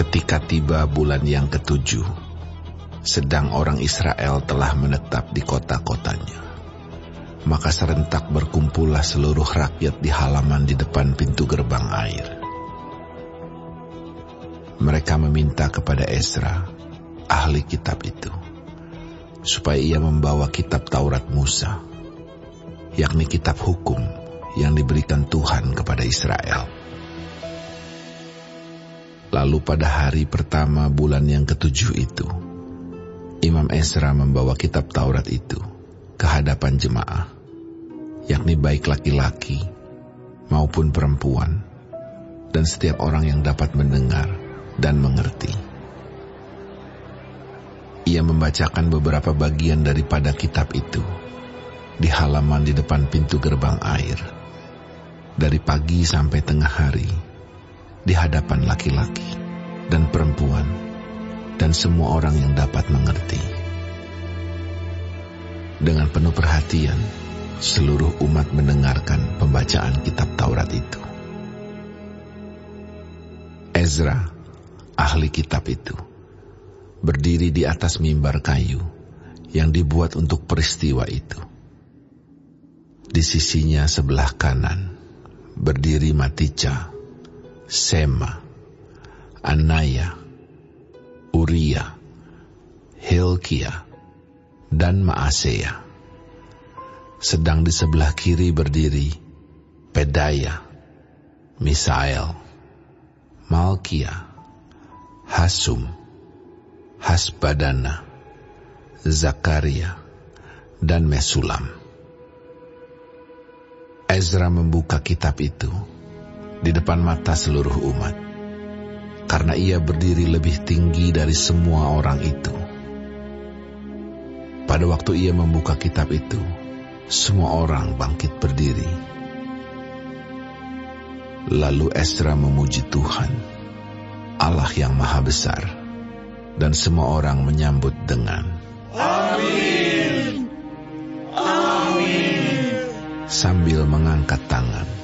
Ketika tiba bulan yang ke-7, sedang orang Israel telah menetap di kota-kotanya, maka serentak berkumpullah seluruh rakyat di halaman di depan pintu gerbang air. Mereka meminta kepada Ezra, ahli kitab itu, supaya ia membawa kitab Taurat Musa, yakni kitab hukum yang diberikan Tuhan kepada Israel. Lalu pada hari pertama bulan yang ke-7 itu, Imam Ezra membawa kitab Taurat itu ke hadapan jemaah, yakni baik laki-laki maupun perempuan, dan setiap orang yang dapat mendengar dan mengerti. Ia membacakan beberapa bagian daripada kitab itu di halaman di depan pintu gerbang air, dari pagi sampai tengah hari, di hadapan laki-laki dan perempuan dan semua orang yang dapat mengerti. Dengan penuh perhatian, seluruh umat mendengarkan pembacaan kitab Taurat itu. Ezra, ahli kitab itu, berdiri di atas mimbar kayu yang dibuat untuk peristiwa itu. Di sisinya sebelah kanan berdiri Matica, Sema, Anaya, Uria, Hilkia, dan Maaseya. Sedang di sebelah kiri berdiri Pedaya, Misael, Malkia, Hasum, Hasbadana, Zakaria, dan Mesulam. Ezra membuka kitab itu di depan mata seluruh umat, karena ia berdiri lebih tinggi dari semua orang itu. Pada waktu ia membuka kitab itu, semua orang bangkit berdiri. Lalu Ezra memuji Tuhan, Allah yang Maha Besar, dan semua orang menyambut dengan Amin, Amin, sambil mengangkat tangan.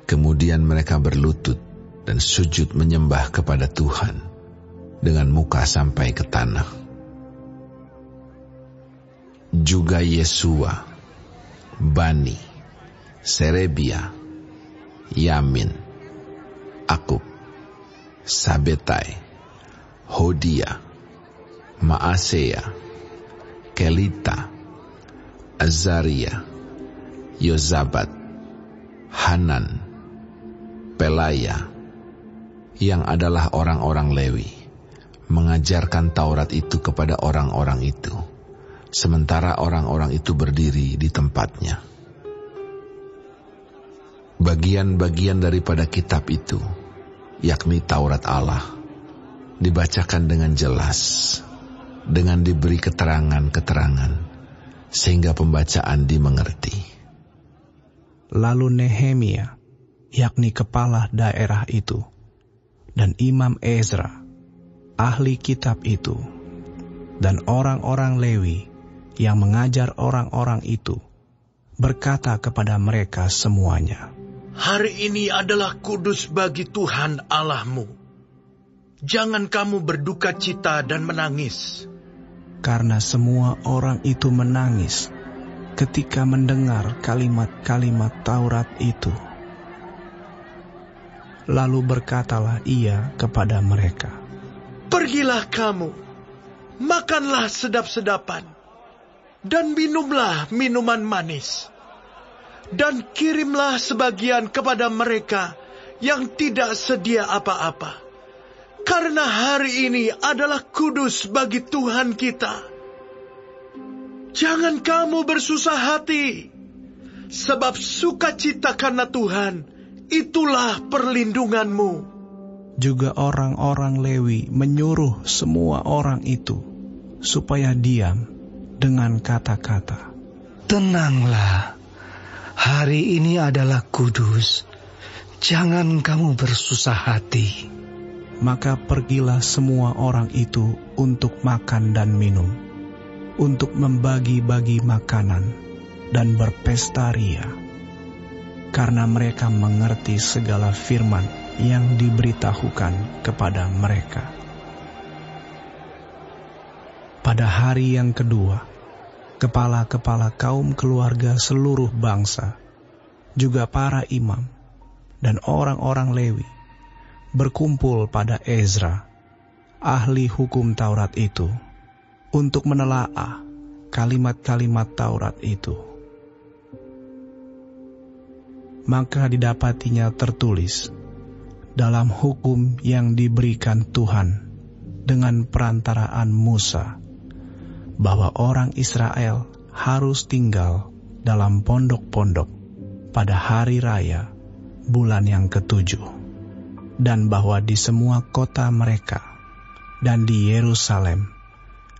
Kemudian mereka berlutut dan sujud menyembah kepada Tuhan dengan muka sampai ke tanah. Juga Yesua, Bani, Serebia, Yamin, Akub, Sabetai, Hodia, Maaseya, Kelita, Azaria, Yozabat, Hanan, Pelaya, yang adalah orang-orang Lewi, mengajarkan Taurat itu kepada orang-orang itu, sementara orang-orang itu berdiri di tempatnya. Bagian-bagian daripada kitab itu, yakni Taurat Allah, dibacakan dengan jelas, dengan diberi keterangan-keterangan, sehingga pembacaan dimengerti. Lalu Nehemia, yakni kepala daerah itu, dan Imam Ezra, ahli kitab itu, dan orang-orang Lewi yang mengajar orang-orang itu, berkata kepada mereka semuanya, "Hari ini adalah kudus bagi Tuhan Allahmu. Jangan kamu berduka cita dan menangis." Karena semua orang itu menangis ketika mendengar kalimat-kalimat Taurat itu. Lalu berkatalah ia kepada mereka, "Pergilah kamu, makanlah sedap-sedapan, dan minumlah minuman manis, dan kirimlah sebagian kepada mereka yang tidak sedia apa-apa, karena hari ini adalah kudus bagi Tuhan kita. Jangan kamu bersusah hati, sebab sukacita karena Tuhan itulah perlindunganmu." Juga orang-orang Lewi menyuruh semua orang itu supaya diam dengan kata-kata, "Tenanglah, hari ini adalah kudus, jangan kamu bersusah hati." Maka pergilah semua orang itu untuk makan dan minum, untuk membagi-bagi makanan dan berpesta ria, karena mereka mengerti segala firman yang diberitahukan kepada mereka. Pada hari yang kedua, kepala-kepala kaum keluarga seluruh bangsa, juga para imam dan orang-orang Lewi, berkumpul pada Ezra, ahli hukum Taurat itu, untuk menelaah kalimat-kalimat Taurat itu. Maka didapatinya tertulis dalam hukum yang diberikan Tuhan dengan perantaraan Musa, bahwa orang Israel harus tinggal dalam pondok-pondok pada hari raya bulan yang ke-7, dan bahwa di semua kota mereka dan di Yerusalem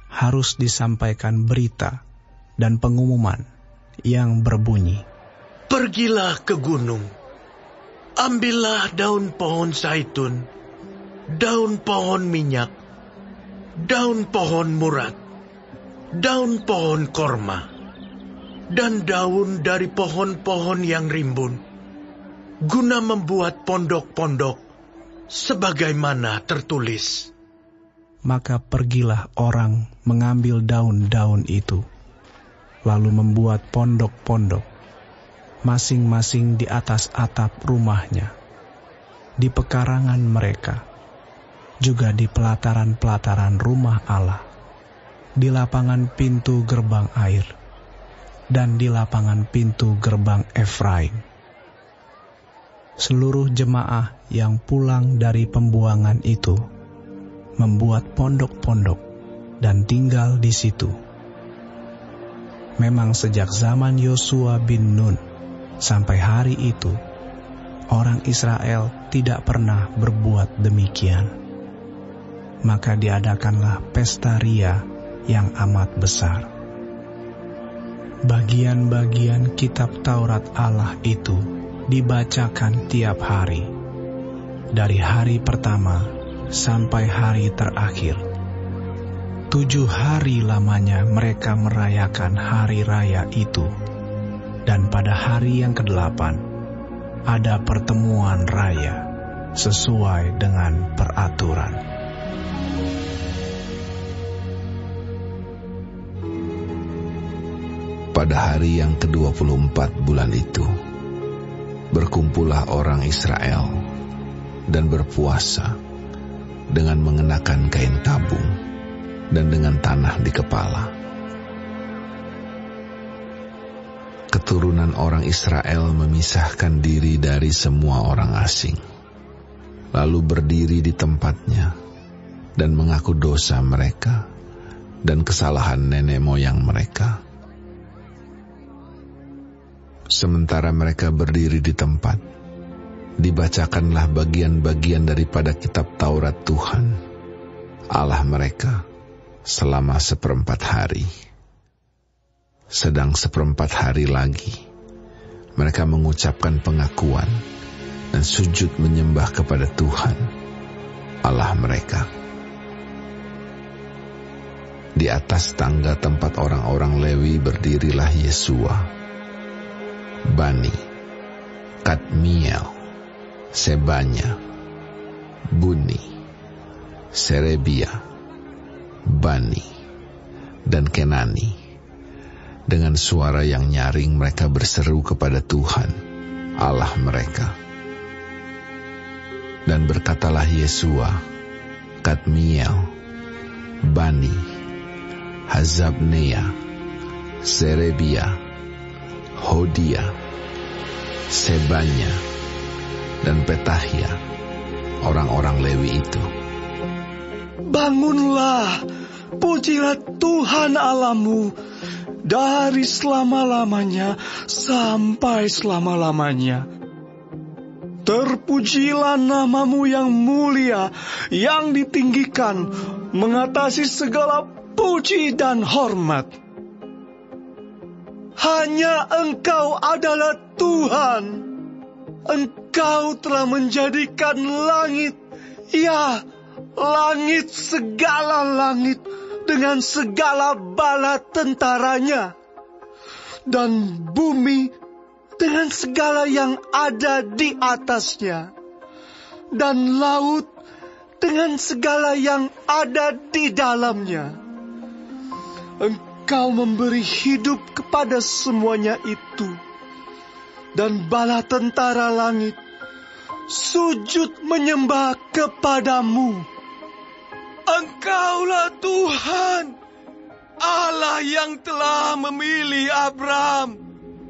harus disampaikan berita dan pengumuman yang berbunyi, "Pergilah ke gunung, ambillah daun pohon zaitun, daun pohon minyak, daun pohon murad, daun pohon korma, dan daun dari pohon-pohon yang rimbun, guna membuat pondok-pondok sebagaimana tertulis." Maka pergilah orang mengambil daun-daun itu, lalu membuat pondok-pondok, masing-masing di atas atap rumahnya, di pekarangan mereka, juga di pelataran-pelataran rumah Allah, di lapangan pintu gerbang air, dan di lapangan pintu gerbang Efraim. Seluruh jemaah yang pulang dari pembuangan itu membuat pondok-pondok dan tinggal di situ. Memang sejak zaman Yosua bin Nun sampai hari itu, orang Israel tidak pernah berbuat demikian. Maka diadakanlah pesta ria yang amat besar. Bagian-bagian kitab Taurat Allah itu dibacakan tiap hari, dari hari pertama sampai hari terakhir. 7 hari lamanya mereka merayakan hari raya itu, dan pada hari yang ke-8 ada pertemuan raya sesuai dengan peraturan. Pada hari yang ke-24 bulan itu, berkumpullah orang Israel dan berpuasa dengan mengenakan kain tabung dan dengan tanah di kepala. Keturunan orang Israel memisahkan diri dari semua orang asing, lalu berdiri di tempatnya dan mengaku dosa mereka dan kesalahan nenek moyang mereka. Sementara mereka berdiri di tempat, dibacakanlah bagian-bagian daripada kitab Taurat Tuhan, Allah mereka, selama 1/4 hari. Sedang 1/4 hari lagi, mereka mengucapkan pengakuan dan sujud menyembah kepada Tuhan, Allah mereka. Di atas tangga tempat orang-orang Lewi berdirilah Yesua, Bani, Kadmiel, Sebanya, Buni, Serebia, Bani, dan Kenani. Dengan suara yang nyaring mereka berseru kepada Tuhan, Allah mereka. Dan berkatalah Yesua, Kadmiel, Bani, Hazabnea, Serebia, Hodia, Sebanya, dan Petahia, orang-orang Lewi itu. Bangunlah, pujilah Tuhan Allahmu dari selama-lamanya sampai selama-lamanya. Terpujilah namamu yang mulia, yang ditinggikan, mengatasi segala puji dan hormat. Hanya Engkau adalah Tuhan. Engkau telah menjadikan langit, ya, langit, segala langit, dengan segala bala tentaranya, dan bumi dengan segala yang ada di atasnya. dan laut dengan segala yang ada di dalamnya. Engkau memberi hidup kepada semuanya itu, dan bala tentara langit sujud menyembah kepadamu. Engkaulah Tuhan, Allah yang telah memilih Abram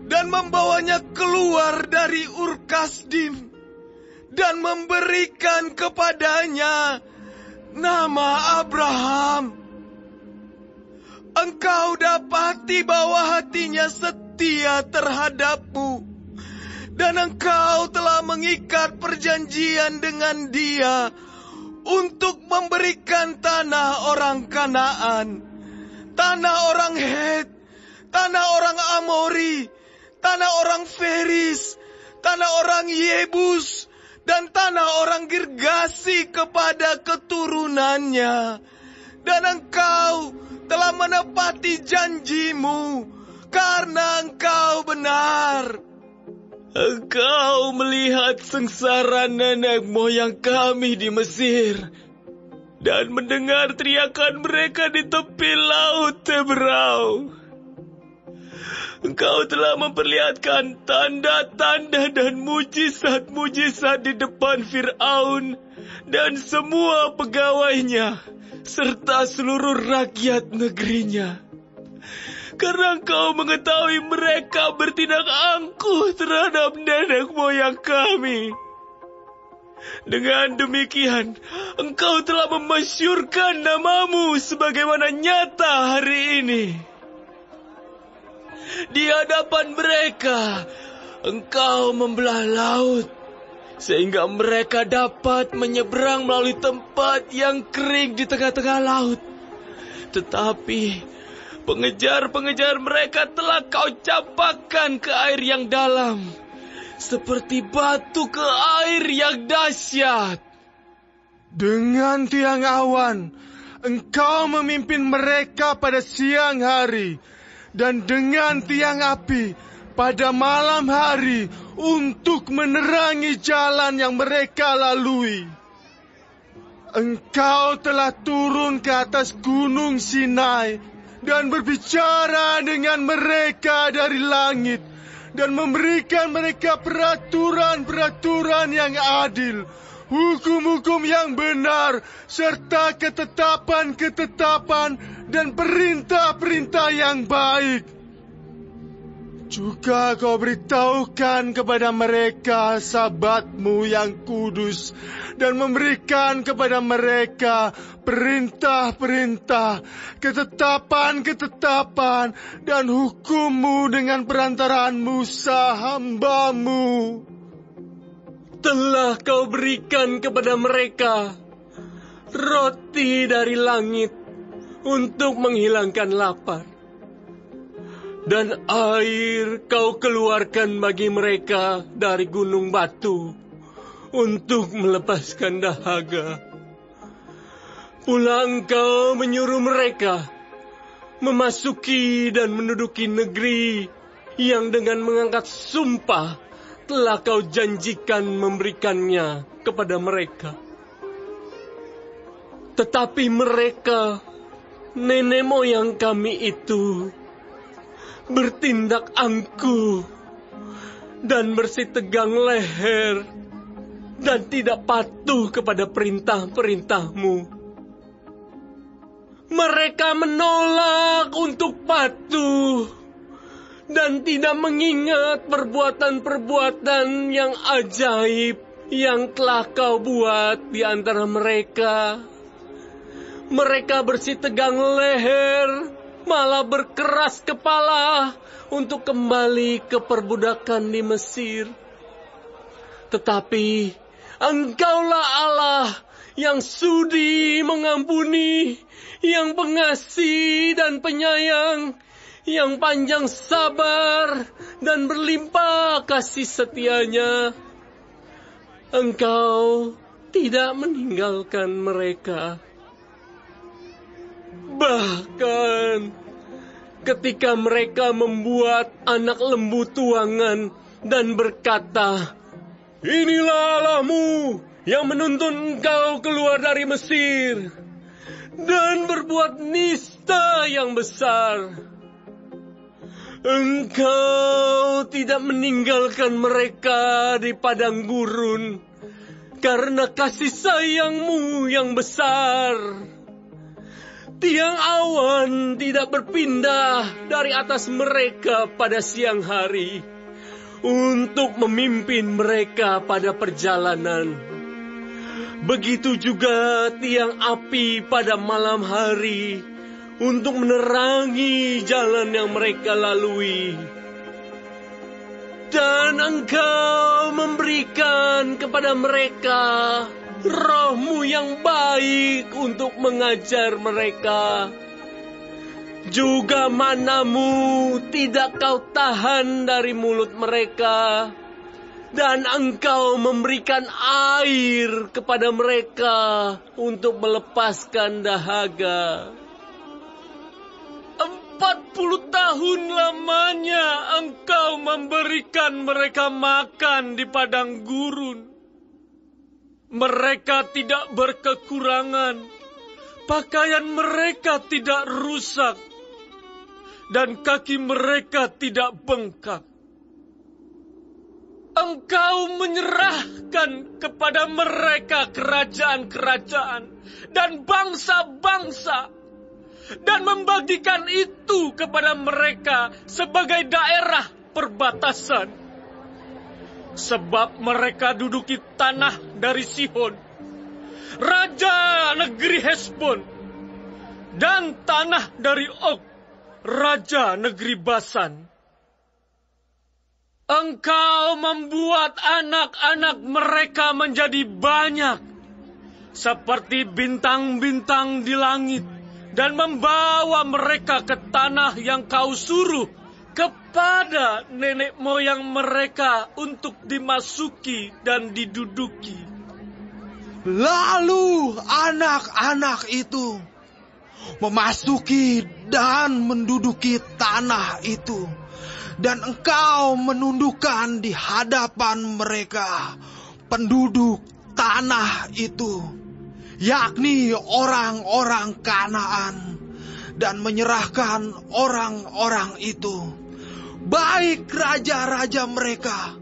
dan membawanya keluar dari Ur Kasdim dan memberikan kepadanya nama Abraham. Engkau dapati bahwa hatinya setia terhadapmu, dan engkau telah mengikat perjanjian dengan dia untuk memberikan tanah orang Kanaan, tanah orang Het, tanah orang Amori, tanah orang Feris, tanah orang Yebus, dan tanah orang Girgasi kepada keturunannya. Dan engkau telah menepati janjimu, karena engkau benar. Engkau melihat sengsara nenek moyang kami di Mesir, dan mendengar teriakan mereka di tepi laut Teberau. Engkau telah memperlihatkan tanda-tanda dan mujizat-mujizat di depan Fir'aun dan semua pegawainya, serta seluruh rakyat negerinya. Karena engkau mengetahui mereka bertindak angkuh terhadap nenek moyang kami. Dengan demikian, engkau telah memasyurkan namamu sebagaimana nyata hari ini. Di hadapan mereka, engkau membelah laut, sehingga mereka dapat menyeberang melalui tempat yang kering di tengah-tengah laut. Tetapi pengejar-pengejar mereka telah kau campakkan ke air yang dalam, seperti batu ke air yang dahsyat. Dengan tiang awan, engkau memimpin mereka pada siang hari, dan dengan tiang api pada malam hari untuk menerangi jalan yang mereka lalui. Engkau telah turun ke atas gunung Sinai dan berbicara dengan mereka dari langit, dan memberikan mereka peraturan-peraturan yang adil, hukum-hukum yang benar, serta ketetapan-ketetapan dan perintah-perintah yang baik. Juga kau beritahukan kepada mereka Sabatmu yang kudus, dan memberikan kepada mereka perintah-perintah, ketetapan-ketetapan, dan hukum-Mu dengan perantaraan Musa hamba-Mu. Telah kau berikan kepada mereka roti dari langit untuk menghilangkan lapar, dan air kau keluarkan bagi mereka dari gunung batu untuk melepaskan dahaga. Pula engkau menyuruh mereka memasuki dan menduduki negeri yang dengan mengangkat sumpah telah kau janjikan memberikannya kepada mereka. Tetapi mereka, nenek moyang kami itu, bertindak angkuh dan bersitegang leher dan tidak patuh kepada perintah-perintah-Mu. Mereka menolak untuk patuh dan tidak mengingat perbuatan-perbuatan yang ajaib yang telah kau buat di antara mereka. Mereka bersitegang leher, malah berkeras kepala untuk kembali ke perbudakan di Mesir. Tetapi Engkaulah Allah yang sudi mengampuni, yang pengasih dan penyayang, yang panjang sabar dan berlimpah kasih setianya. Engkau tidak meninggalkan mereka. Bahkan ketika mereka membuat anak lembu tuangan dan berkata, "Inilah Allahmu yang menuntun engkau keluar dari Mesir dan berbuat nista yang besar. Engkau tidak meninggalkan mereka di padang gurun karena kasih sayang-Mu yang besar. Tiang awan tidak berpindah dari atas mereka pada siang hari untuk memimpin mereka pada perjalanan. Begitu juga tiang api pada malam hari untuk menerangi jalan yang mereka lalui. Dan Engkau memberikan kepada mereka Roh-Mu yang baik untuk mengajar mereka. Juga mana-Mu tidak Kau tahan dari mulut mereka. Dan Engkau memberikan air kepada mereka untuk melepaskan dahaga. 40 tahun lamanya Engkau memberikan mereka makan di padang gurun. Mereka tidak berkekurangan, pakaian mereka tidak rusak, dan kaki mereka tidak bengkak. Engkau menyerahkan kepada mereka kerajaan-kerajaan dan bangsa-bangsa, dan membagikan itu kepada mereka sebagai daerah perbatasan. Sebab mereka duduki tanah dari Sihon, raja negeri Hesbon, dan tanah dari Og, raja negeri Basan. Engkau membuat anak-anak mereka menjadi banyak, seperti bintang-bintang di langit, dan membawa mereka ke tanah yang Kau suruh kepada nenek moyang mereka untuk dimasuki dan diduduki. Lalu anak-anak itu memasuki dan menduduki tanah itu. Dan Engkau menundukkan di hadapan mereka penduduk tanah itu, yakni orang-orang Kanaan, dan menyerahkan orang-orang itu, baik raja-raja mereka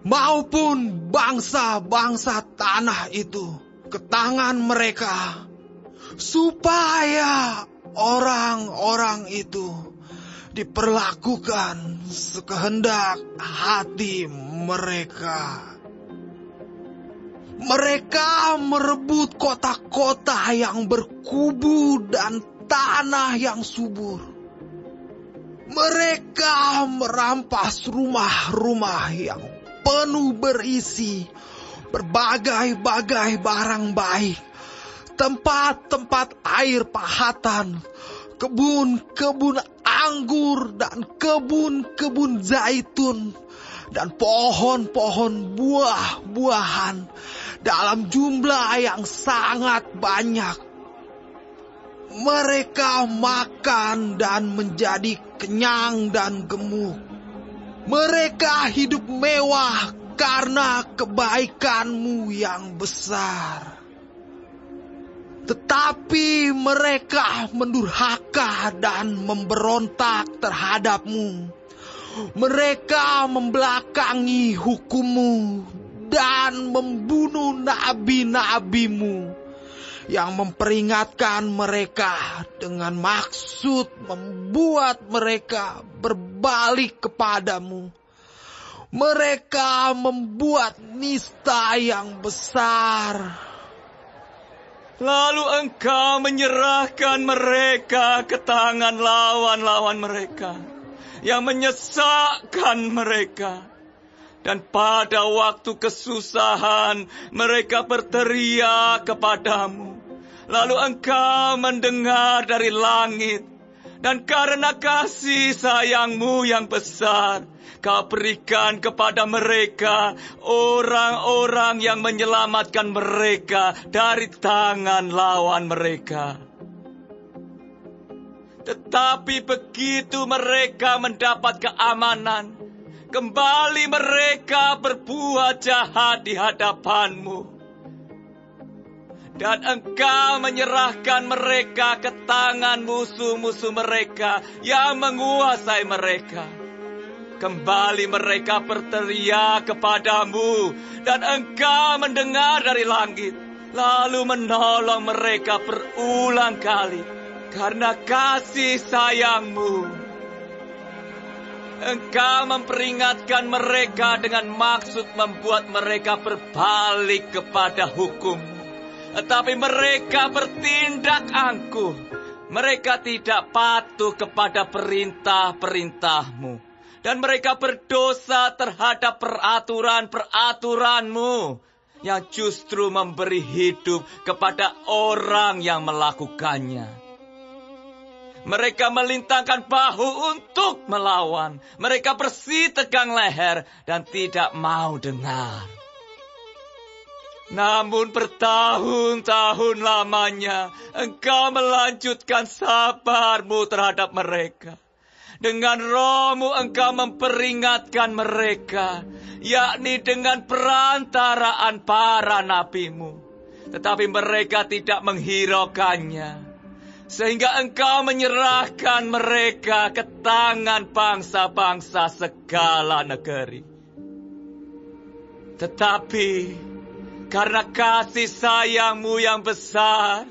maupun bangsa-bangsa tanah itu, ke tangan mereka, supaya orang-orang itu diperlakukan sekehendak hati mereka. Mereka merebut kota-kota yang berkubu dan tanah yang subur. Mereka merampas rumah-rumah yang penuh berisi berbagai-bagai barang baik, tempat-tempat air pahatan, kebun-kebun anggur dan kebun-kebun zaitun, dan pohon-pohon buah-buahan dalam jumlah yang sangat banyak. Mereka makan dan menjadi kenyang dan gemuk. Mereka hidup mewah karena kebaikan-Mu yang besar. Tetapi mereka mendurhaka dan memberontak terhadap-Mu. Mereka membelakangi hukum-Mu dan membunuh nabi-nabi-Mu yang memperingatkan mereka dengan maksud membuat mereka berbalik kepadamu. Mereka membuat nista yang besar. Lalu Engkau menyerahkan mereka ke tangan lawan-lawan mereka yang menyesakkan mereka. Dan pada waktu kesusahan mereka berteriak kepadamu. Lalu Engkau mendengar dari langit. Dan karena kasih sayang-Mu yang besar, Kau berikan kepada mereka orang-orang yang menyelamatkan mereka dari tangan lawan mereka. Tetapi begitu mereka mendapat keamanan, kembali mereka berbuat jahat di hadapan-Mu. dan Engkau menyerahkan mereka ke tangan musuh-musuh mereka yang menguasai mereka. Kembali mereka berteriak kepadamu, dan Engkau mendengar dari langit, lalu menolong mereka berulang kali karena kasih sayang-Mu. Engkau memperingatkan mereka dengan maksud membuat mereka berbalik kepada hukum. Tetapi mereka bertindak angkuh. Mereka tidak patuh kepada perintah-perintah-Mu. Dan mereka berdosa terhadap peraturan-peraturan-Mu yang justru memberi hidup kepada orang yang melakukannya. Mereka melintangkan bahu untuk melawan. Mereka bersitegang leher dan tidak mau dengar. Namun bertahun-tahun lamanya Engkau melanjutkan sabar-Mu terhadap mereka. Dengan Roh-Mu Engkau memperingatkan mereka, yakni dengan perantaraan para nabi-Mu. Tetapi mereka tidak menghiraukannya. Sehingga Engkau menyerahkan mereka ke tangan bangsa-bangsa segala negeri. Tetapi karena kasih sayang-Mu yang besar,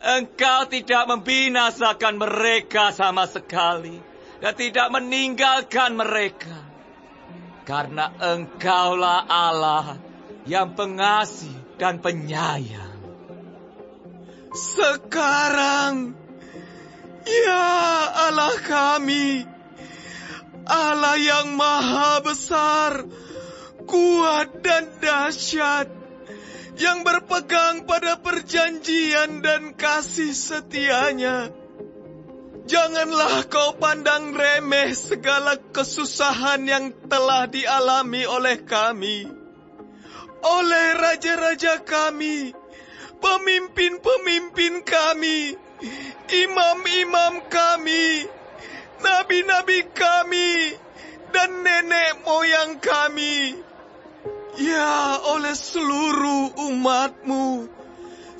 Engkau tidak membinasakan mereka sama sekali dan tidak meninggalkan mereka. Karena Engkaulah Allah yang pengasih dan penyayang. Sekarang, ya Allah kami, Allah yang maha besar, kuat dan dahsyat, yang berpegang pada perjanjian dan kasih setianya. Janganlah Kau pandang remeh segala kesusahan yang telah dialami oleh kami, oleh raja-raja kami, pemimpin-pemimpin kami, imam-imam kami, nabi-nabi kami, dan nenek moyang kami. Ya, oleh seluruh umat-Mu,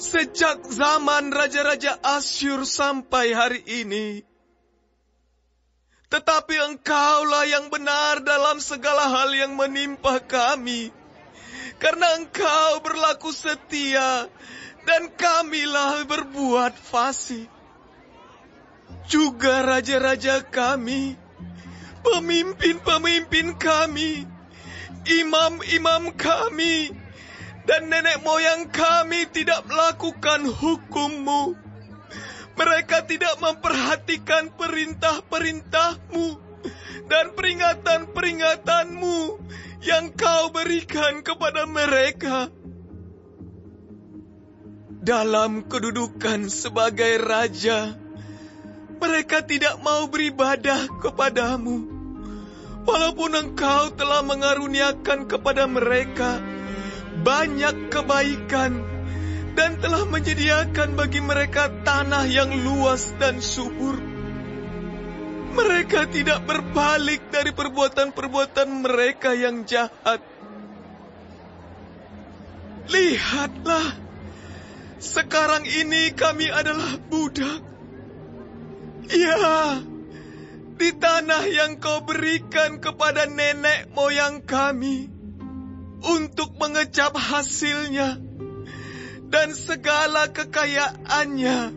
sejak zaman raja-raja Asyur sampai hari ini. Tetapi Engkaulah yang benar dalam segala hal yang menimpa kami, karena Engkau berlaku setia, dan kamilah berbuat fasih. Juga raja-raja kami, pemimpin-pemimpin kami, imam-imam kami, dan nenek moyang kami tidak melakukan hukum-Mu. Mereka tidak memperhatikan perintah-perintah-Mu dan peringatan-peringatan-Mu yang Kau berikan kepada mereka. Dalam kedudukan sebagai raja, mereka tidak mau beribadah kepadamu. Walaupun Engkau telah mengaruniakan kepada mereka banyak kebaikan dan telah menyediakan bagi mereka tanah yang luas dan subur, mereka tidak berbalik dari perbuatan-perbuatan mereka yang jahat. Lihatlah, sekarang ini kami adalah budak. Ya, di tanah yang Kau berikan kepada nenek moyang kami untuk mengecap hasilnya dan segala kekayaannya,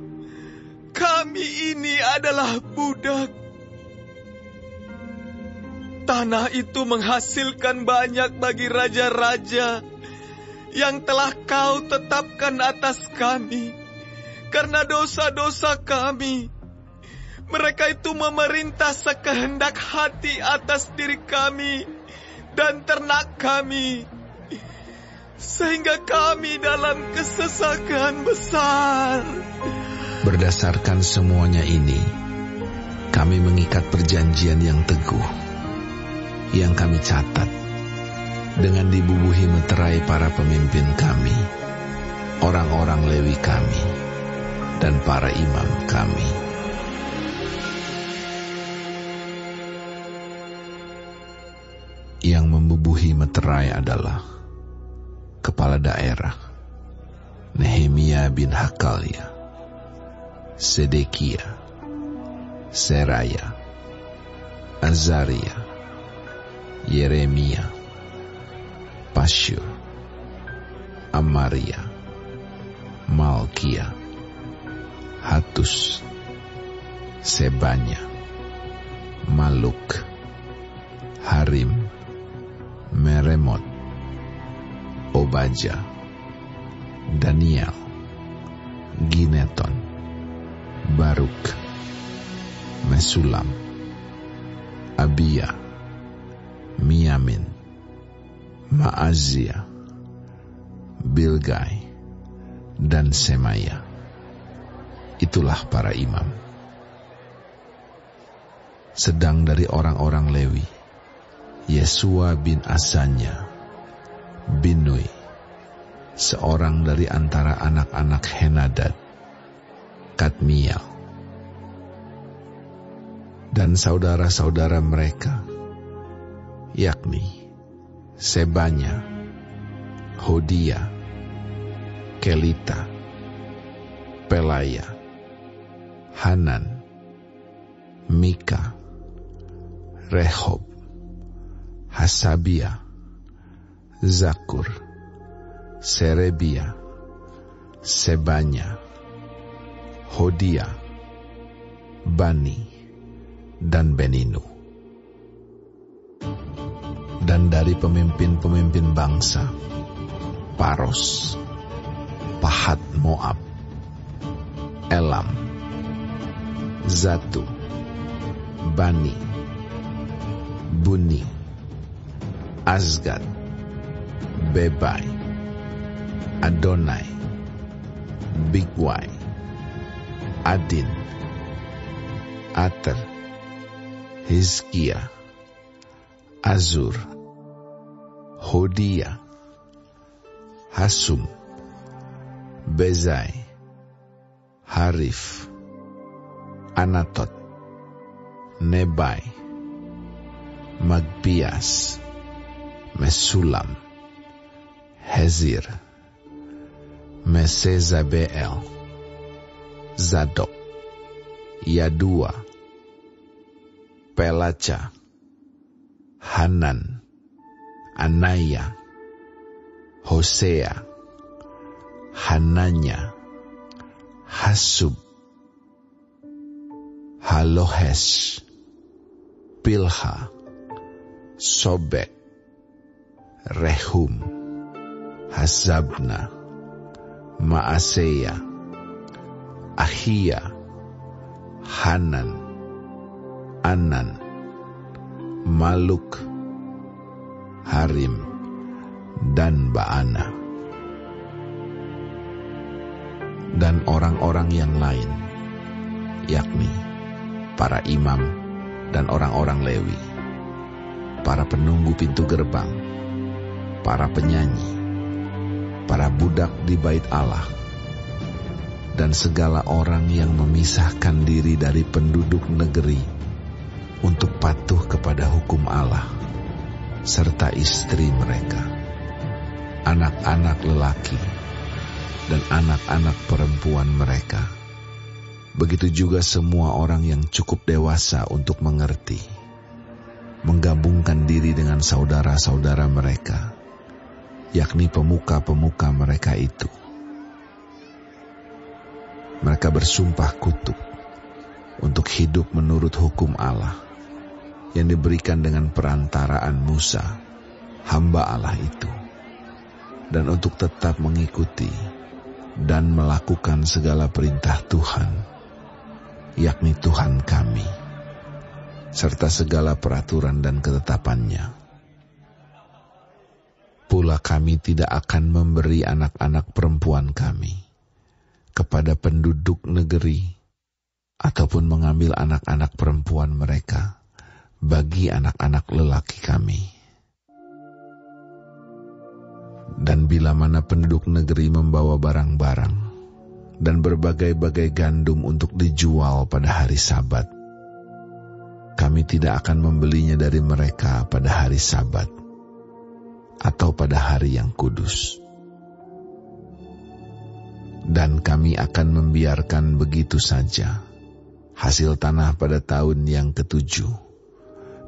kami ini adalah budak. Tanah itu menghasilkan banyak bagi raja-raja yang telah Kau tetapkan atas kami karena dosa-dosa kami. Mereka itu memerintah sekehendak hati atas diri kami dan ternak kami, sehingga kami dalam kesesakan besar. Berdasarkan semuanya ini, kami mengikat perjanjian yang teguh, yang kami catat, dengan dibubuhi meterai para pemimpin kami, orang-orang Lewi kami, dan para imam kami. Yang membubuhi meterai adalah kepala daerah, Nehemia bin Hakalia, Sedekia, Seraya, Azaria, Yeremia, Pasyur, Amaria, Malkia, Hatus, Sebanya, Maluk, Harim, Meremot, Obaja, Daniel, Gineton, Baruk, Mesulam, Abia, Miamin, Maazia, Bilgai, dan Semaya. Itulah para imam. Sedang dari orang-orang Lewi, Yesua bin Asanya, Binui, seorang dari antara anak-anak Henadad, Kadmiel, dan saudara-saudara mereka, yakni Sebanya, Hodia, Kelita, Pelaya, Hanan, Mika, Rehob, Hasabia, Zakur, Serebia, Sebanya, Hodia, Bani, dan Beninu. Dan dari pemimpin-pemimpin bangsa, Paros, Pahat Moab, Elam, Zatu, Bani, Buni, Azgad, Bebai, Adonai, Bigwai, Adin, Ater, Hizkia, Azur, Hodia, Hasum, Bezai, Harif, Anatot, Nebai, Magpias, Mesulam, Hezir, Mesezabeel, Zadok, Yadua, Pelaca, Hanan, Anaya, Hosea, Hananya, Hasub, Halohes, Pilha, Sobek, Rehum, Hazabna, Maaseya, Ahia, Hanan, Anan, Maluk, Harim, dan Baana. Dan orang-orang yang lain, yakni para imam dan orang-orang Lewi, para penunggu pintu gerbang, para penyanyi, para budak di bait Allah, dan segala orang yang memisahkan diri dari penduduk negeri untuk patuh kepada hukum Allah, serta istri mereka, anak-anak lelaki, dan anak-anak perempuan mereka. Begitu juga semua orang yang cukup dewasa untuk mengerti, menggabungkan diri dengan saudara-saudara mereka, yakni pemuka-pemuka mereka itu. Mereka bersumpah kutuk untuk hidup menurut hukum Allah yang diberikan dengan perantaraan Musa, hamba Allah itu, dan untuk tetap mengikuti dan melakukan segala perintah Tuhan, yakni Tuhan kami, serta segala peraturan dan ketetapannya. Pula kami tidak akan memberi anak-anak perempuan kami kepada penduduk negeri, ataupun mengambil anak-anak perempuan mereka bagi anak-anak lelaki kami. Dan bila mana penduduk negeri membawa barang-barang dan berbagai-bagai gandum untuk dijual pada hari Sabat, kami tidak akan membelinya dari mereka pada hari Sabat atau pada hari yang kudus. dan kami akan membiarkan begitu saja hasil tanah pada tahun yang ke-7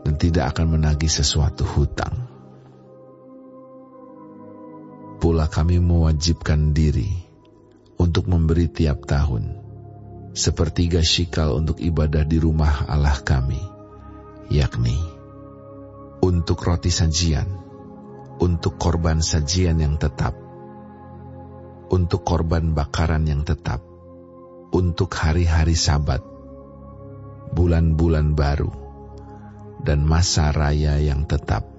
dan tidak akan menagih sesuatu hutang. Pula kami mewajibkan diri untuk memberi tiap tahun 1/3 shikal untuk ibadah di rumah Allah kami, yakni untuk roti sajian, untuk korban sajian yang tetap, untuk korban bakaran yang tetap, untuk hari-hari Sabat, bulan-bulan baru, dan masa raya yang tetap,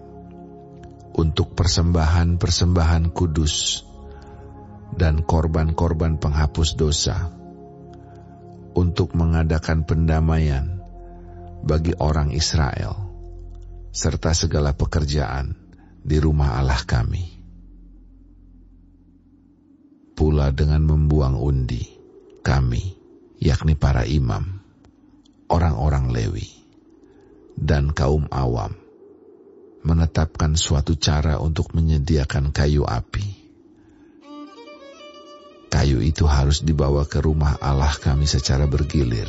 untuk persembahan-persembahan kudus, dan korban-korban penghapus dosa, untuk mengadakan pendamaian bagi orang Israel, serta segala pekerjaan di rumah Allah kami. Pula dengan membuang undi, kami, yakni para imam, orang-orang Lewi, dan kaum awam, menetapkan suatu cara untuk menyediakan kayu api. Kayu itu harus dibawa ke rumah Allah kami secara bergilir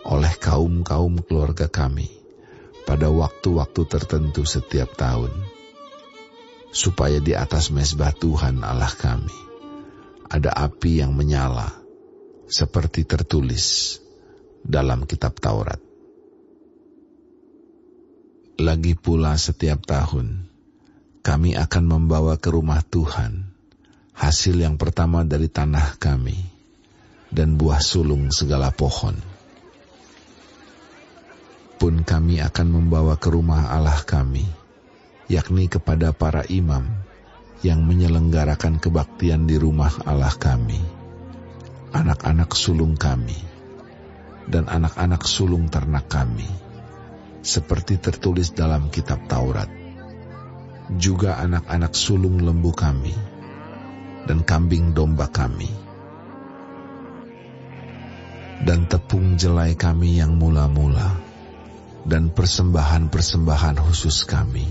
oleh kaum-kaum keluarga kami pada waktu-waktu tertentu setiap tahun, supaya di atas mezbah Tuhan Allah kami ada api yang menyala, seperti tertulis dalam kitab Taurat. Lagi pula setiap tahun, kami akan membawa ke rumah Tuhan hasil yang pertama dari tanah kami, dan buah sulung segala pohon. Pun kami akan membawa ke rumah Allah kami, yakni kepada para imam yang menyelenggarakan kebaktian di rumah Allah kami, anak-anak sulung kami, dan anak-anak sulung ternak kami, seperti tertulis dalam kitab Taurat, juga anak-anak sulung lembu kami, dan kambing domba kami, dan tepung jelai kami yang mula-mula, dan persembahan-persembahan khusus kami,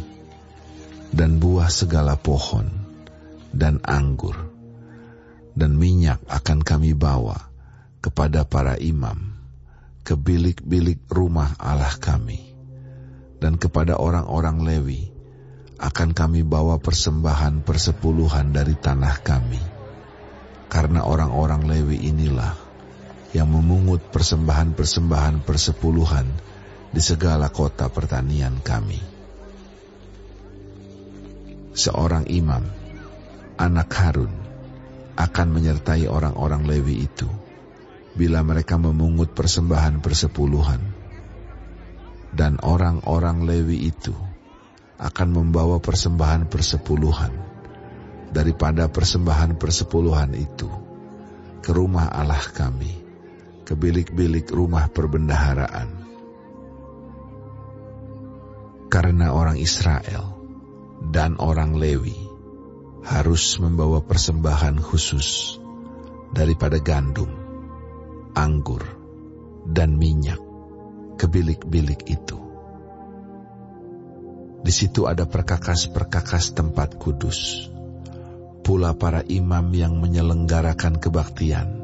dan buah segala pohon, dan anggur, dan minyak akan kami bawa kepada para imam, ke bilik-bilik rumah Allah kami, dan kepada orang-orang Lewi akan kami bawa persembahan persepuluhan dari tanah kami, karena orang-orang Lewi inilah yang memungut persembahan-persembahan persepuluhan di segala kota pertanian kami. Seorang imam, anak Harun, akan menyertai orang-orang Lewi itu bila mereka memungut persembahan persepuluhan, dan orang-orang Lewi itu akan membawa persembahan persepuluhan daripada persembahan persepuluhan itu ke rumah Allah kami, ke bilik-bilik rumah perbendaharaan. Karena orang Israel dan orang Lewi harus membawa persembahan khusus daripada gandum, anggur, dan minyak ke bilik-bilik itu. Di situ ada perkakas-perkakas tempat kudus, pula para imam yang menyelenggarakan kebaktian,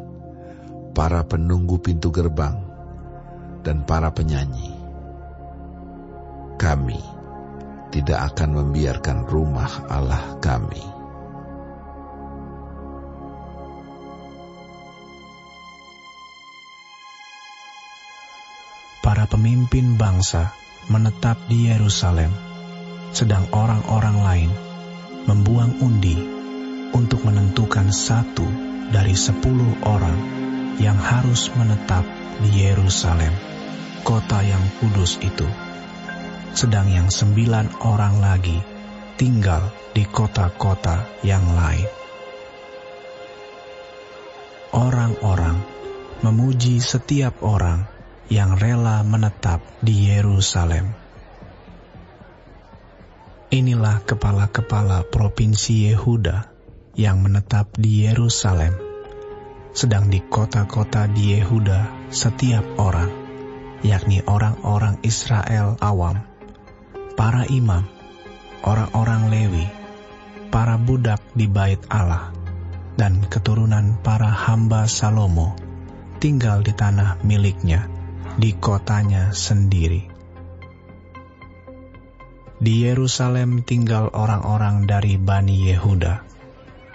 para penunggu pintu gerbang, dan para penyanyi. Kami tidak akan membiarkan rumah Allah kami. Para pemimpin bangsa menetap di Yerusalem, sedang orang-orang lain membuang undi untuk menentukan 1 dari 10 orang yang harus menetap di Yerusalem, kota yang kudus itu, sedang yang 9 orang lagi tinggal di kota-kota yang lain. Orang-orang memuji setiap orang yang rela menetap di Yerusalem. Inilah kepala-kepala provinsi Yehuda yang menetap di Yerusalem, sedang di kota-kota di Yehuda setiap orang, yakni orang-orang Israel awam, para imam, orang-orang Lewi, para budak di bait Allah, dan keturunan para hamba Salomo tinggal di tanah miliknya, di kotanya sendiri. Di Yerusalem tinggal orang-orang dari Bani Yehuda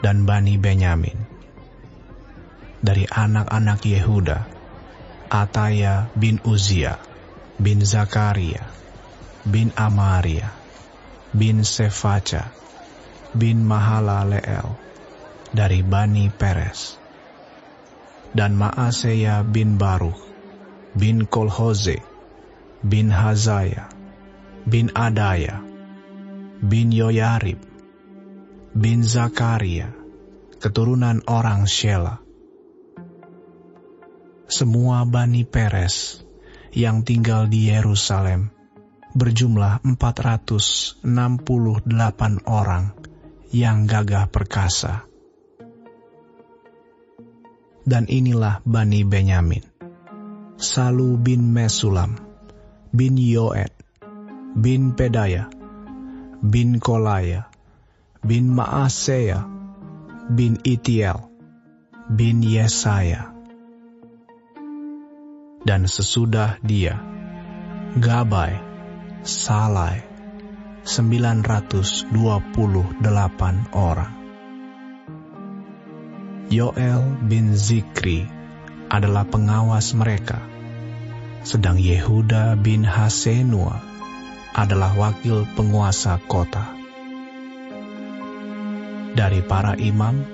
dan Bani Benyamin. Dari anak-anak Yehuda, Ataya bin Uzia, bin Zakaria, bin Amaria, bin Sefaca, bin Mahalaleel, dari Bani Peres. Dan Maaseya bin Baruch, bin Kolhoze, bin Hazaya, bin Adaya, bin Yoyarib, bin Zakaria, keturunan orang Shela. Semua Bani Peres yang tinggal di Yerusalem berjumlah 468 orang yang gagah perkasa. Dan inilah Bani Benyamin: Salu bin Mesulam, bin Yoed, bin Pedaya, bin Kolaya, bin Maaseya, bin Itiel, bin Yesaya. Dan sesudah dia, Gabai, Salai, 928 orang. Yoel bin Zikri adalah pengawas mereka, sedang Yehuda bin Hasenua adalah wakil penguasa kota. Dari para imam,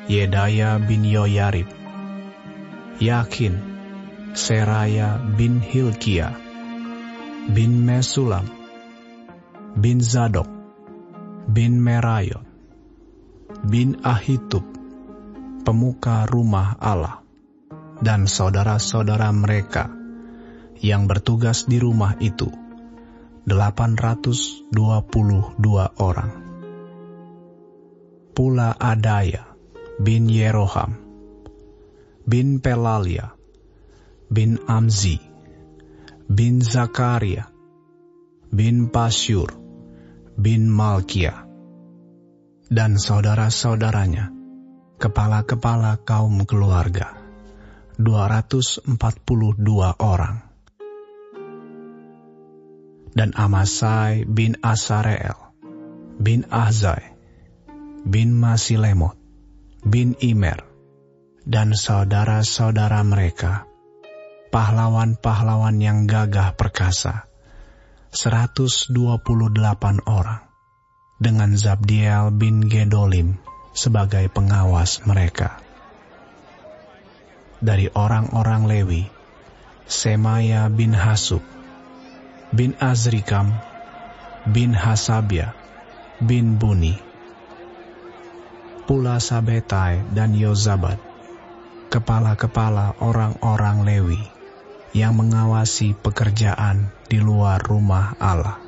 Yedaya bin Yoyarib, Yakin, Seraya bin Hilkia, bin Mesulam, bin Zadok, bin Merayot, bin Ahitub, pemuka rumah Allah, dan saudara-saudara mereka yang bertugas di rumah itu, 822 orang. Pula Adaya bin Yeroham, bin Pelalia, bin Amzi, bin Zakaria, bin Pasyur, bin Malkia, dan saudara-saudaranya, kepala-kepala kaum keluarga, 242 orang. Dan Amasai bin Asareel, bin Ahzai, bin Masilemot, bin Imer, dan saudara-saudara mereka, pahlawan-pahlawan yang gagah perkasa, 128 orang, dengan Zabdiel bin Gedolim sebagai pengawas mereka. Dari orang-orang Lewi, Semaya bin Hasub, bin Azrikam, bin Hasabia, bin Buni. Pula Sabetai dan Yozabad, kepala-kepala orang-orang Lewi, yang mengawasi pekerjaan di luar rumah Allah.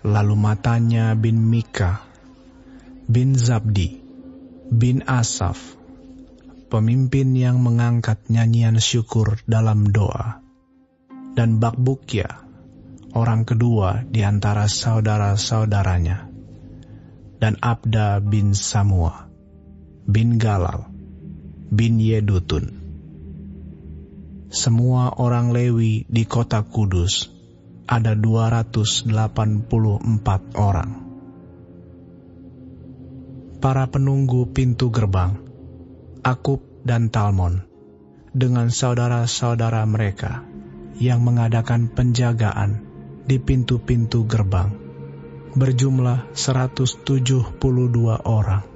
Lalu Matanya bin Mika, bin Zabdi, bin Asaf, pemimpin yang mengangkat nyanyian syukur dalam doa, dan Bakbukia, orang kedua di antara saudara-saudaranya, dan Abda bin Samua, bin Galal, bin Yedutun. Semua orang Lewi di kota kudus ada 284 orang. Para penunggu pintu gerbang, Akub dan Talmon, dengan saudara-saudara mereka yang mengadakan penjagaan di pintu-pintu gerbang, berjumlah 172 orang.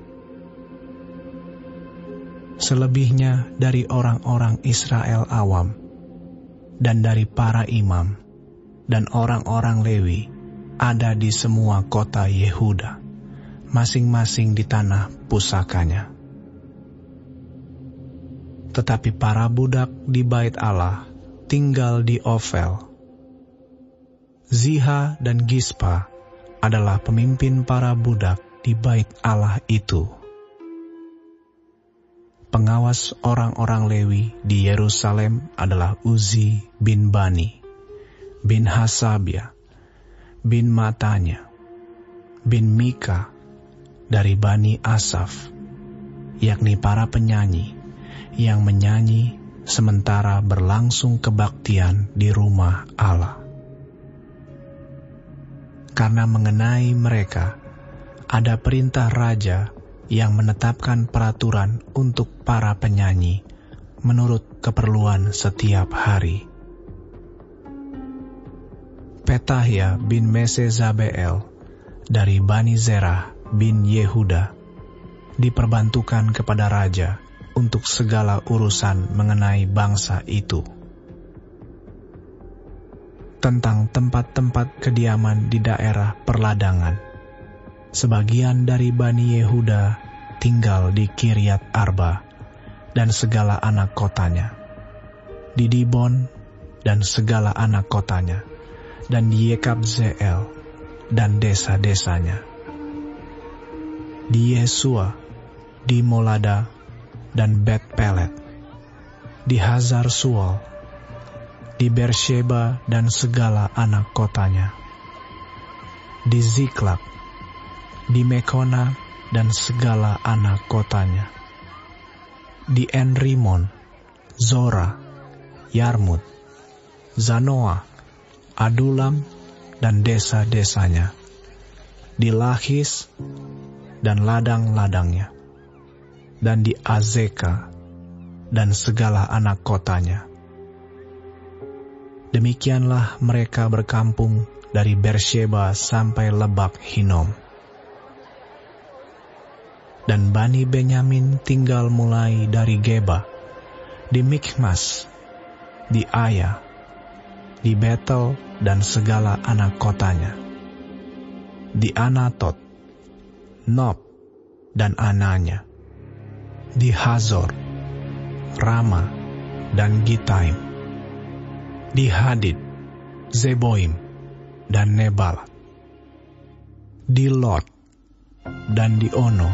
Selebihnya dari orang-orang Israel awam, dan dari para imam, dan orang-orang Lewi, ada di semua kota Yehuda, masing-masing di tanah pusakanya. Tetapi para budak di bait Allah tinggal di Ofel. Ziha dan Gispa adalah pemimpin para budak di bait Allah itu. Pengawas orang-orang Lewi di Yerusalem adalah Uzi bin Bani, bin Hasabia, bin Matanya, bin Mika, dari Bani Asaf, yakni para penyanyi yang menyanyi sementara berlangsung kebaktian di rumah Allah. Karena mengenai mereka ada perintah raja yang menetapkan peraturan untuk para penyanyi menurut keperluan setiap hari. Petahya bin Mesezabeel dari Bani Zerah bin Yehuda diperbantukan kepada raja untuk segala urusan mengenai bangsa itu. Tentang tempat-tempat kediaman di daerah perladangan, sebagian dari Bani Yehuda tinggal di Kiryat Arba dan segala anak kotanya, di Dibon dan segala anak kotanya, dan di Yekabzeel dan desa-desanya, di Yesua, di Molada dan Bet-Pelet, di Hazar Sual, di Bersheba dan segala anak kotanya, di Ziklag, di Mekona dan segala anak kotanya, di En-Rimon, Zora, Yarmut, Zanoah, Adulam dan desa-desanya, di Lachis dan ladang-ladangnya, dan di Azeka dan segala anak kotanya. Demikianlah mereka berkampung dari Bersheba sampai Lebak Hinom. Dan Bani Benyamin tinggal mulai dari Geba, di Mikmas, di Aya, di Betel dan segala anak kotanya, di Anatot, Nob dan Ananya, di Hazor, Rama dan Gitaim, di Hadid, Zeboim dan Nebal, di Lot dan di Ono,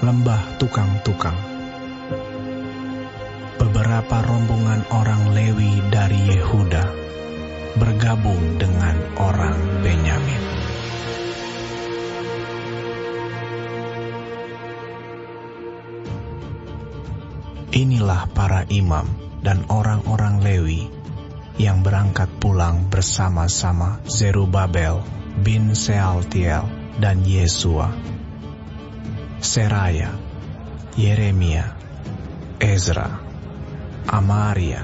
lembah tukang-tukang. Beberapa rombongan orang Lewi dari Yehuda bergabung dengan orang Benyamin. Inilah para imam dan orang-orang Lewi yang berangkat pulang bersama-sama Zerubabel bin Sealtiel dan Yesua, Seraya, Yeremia, Ezra, Amaria,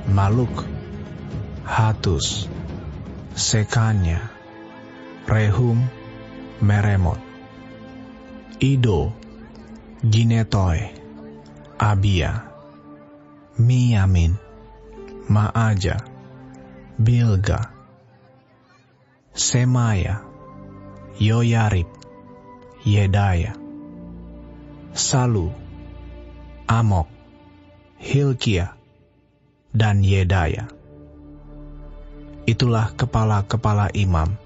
Maluk, Hatus, Sekanya, Rehum, Meremot, Ido, Ginetoy, Abia, Miyamin, Maaja, Bilga, Semaya, Yoyarib, Yedaya, Salu, Amok, Hilkia, dan Yedaya. Itulah kepala-kepala imam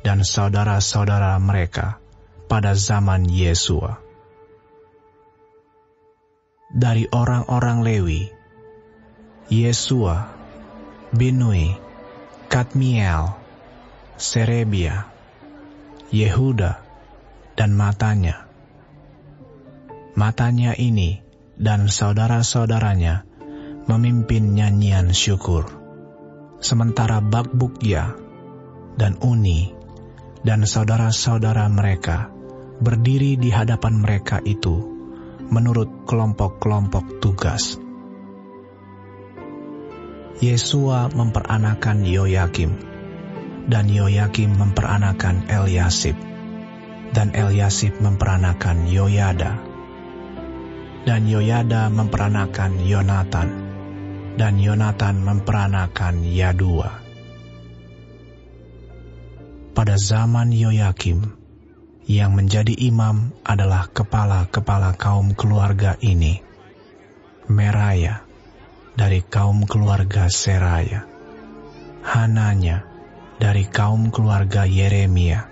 dan saudara-saudara mereka pada zaman Yesua. Dari orang-orang Lewi, Yesua, Binui, Kadmiel, Serebia, Yehuda, dan Matanya. Matanya ini dan saudara-saudaranya memimpin nyanyian syukur, sementara Bakbukya dan Uni dan saudara-saudara mereka berdiri di hadapan mereka itu menurut kelompok-kelompok tugas. Yesua memperanakan Yoyakim, dan Yoyakim memperanakan Eliasib, dan Eliasib memperanakan Yoyada, dan Yoyada memperanakan Yonatan, dan Yonatan memperanakan Yadua. Pada zaman Yoyakim, yang menjadi imam adalah kepala-kepala kaum keluarga ini: Meraya dari kaum keluarga Seraya, Hananya dari kaum keluarga Yeremia,